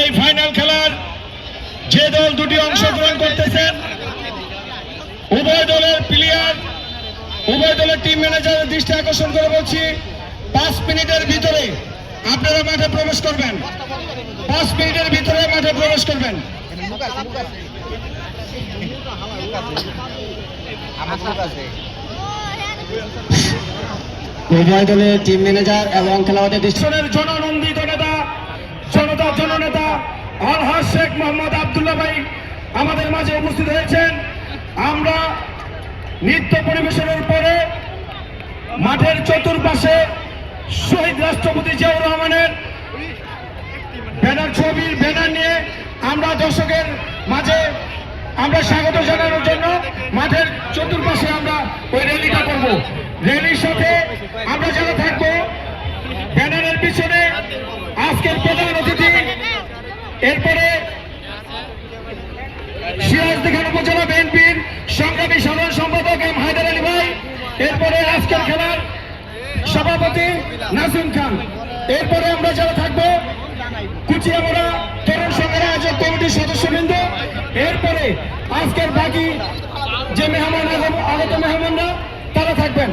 এই ফাইনাল খেলার যে দল দুটি অংশগ্রহণ করতেছেন উভয় দলের প্লেয়ার উভয় দলের টিম ম্যানেজারের দৃষ্টি আকর্ষণ করে বলছি 5 মিনিটের ভিতরে আপনারা মাঠে প্রবেশ করবেন। 5 মিনিটের ভিতরে মাঠে প্রবেশ করবেন। উভয় দলের টিম ম্যানেজার এবং খেলোয়াড়দের দৃষ্টির জননন্দিত নেতা জনতার জননেতা আলহাজ শেখ মোহাম্মদ আব্দুল্লাহ ভাই আমাদের মাঝে উপস্থিত হয়েছেন। আমরা নৃত্য পরিবেশনের পরে মাঠের চতুর্পাশে শহীদ রাষ্ট্রপতি জিয়াউর রহমানের ছবির ব্যানার নিয়ে আমরা দর্শকের মাঝে আমরা স্বাগত জানানোর জন্য মাঠের চতুর্পাশে আমরা ওই র্যালিটা করব। র্যালির সাথে আমরা যারা থাকবো ব্যানারের পিছনে আজকের প্রধান অতিথি, এরপরে সিরাজদিখান উপজেলা বিএনপির সংগ্রামী সাধারণ সম্পাদক এম হায়দার আলী ভাই, এরপরে আজকের খেলার সভাপতি নাসিম খান, এরপরে আমরা যারা থাকবো কুচিয়ামরা তরুণ সংঘের আয়োজক কমিটির সদস্যবৃন্দ, এরপরে আজকের বাকি যে মেহমান আগত মেহমানরা তারা থাকবেন।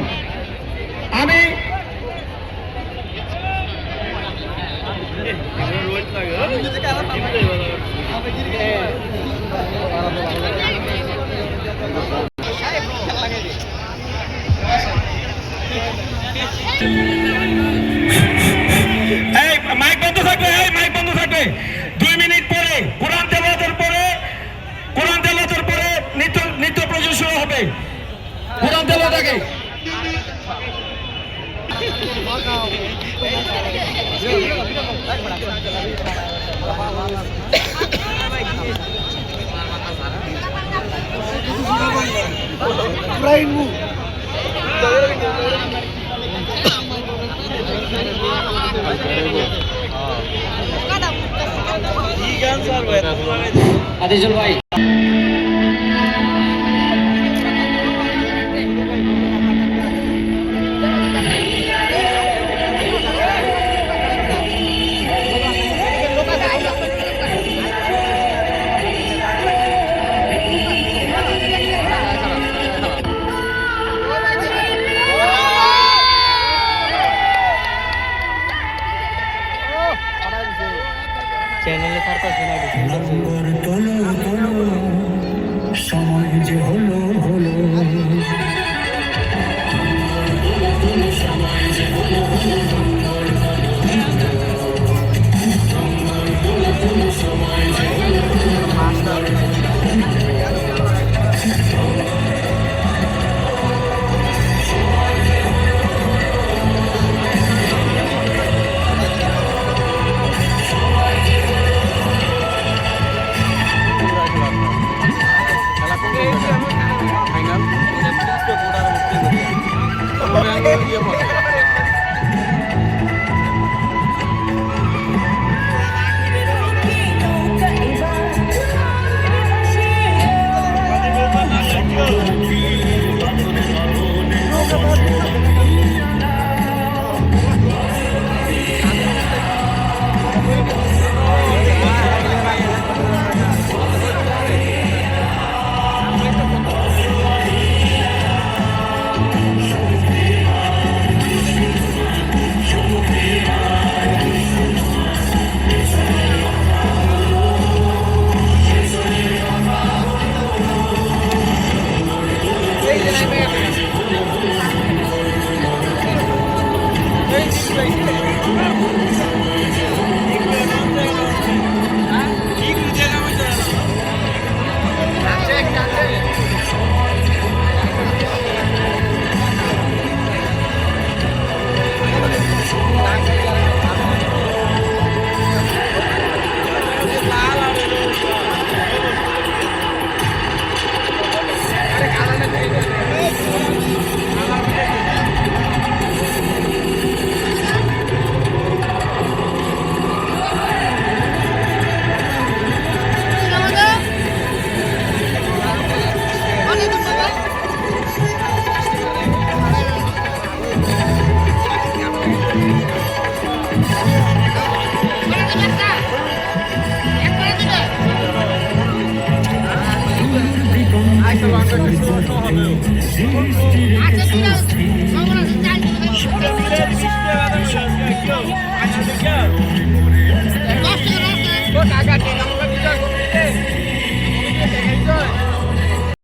আমি মাইক বন্ধ থাকবে, মাইক বন্ধ থাকবে। 2 মিনিট পরে কোরআন তেলাওয়াতের পরে নৃত্য প্রদর্শন হবে। কোরআন তেলাওয়াত আগে। আদিজুল ভাই চ্যানেলে তার কাছে সময় যে হলো হলো টাকা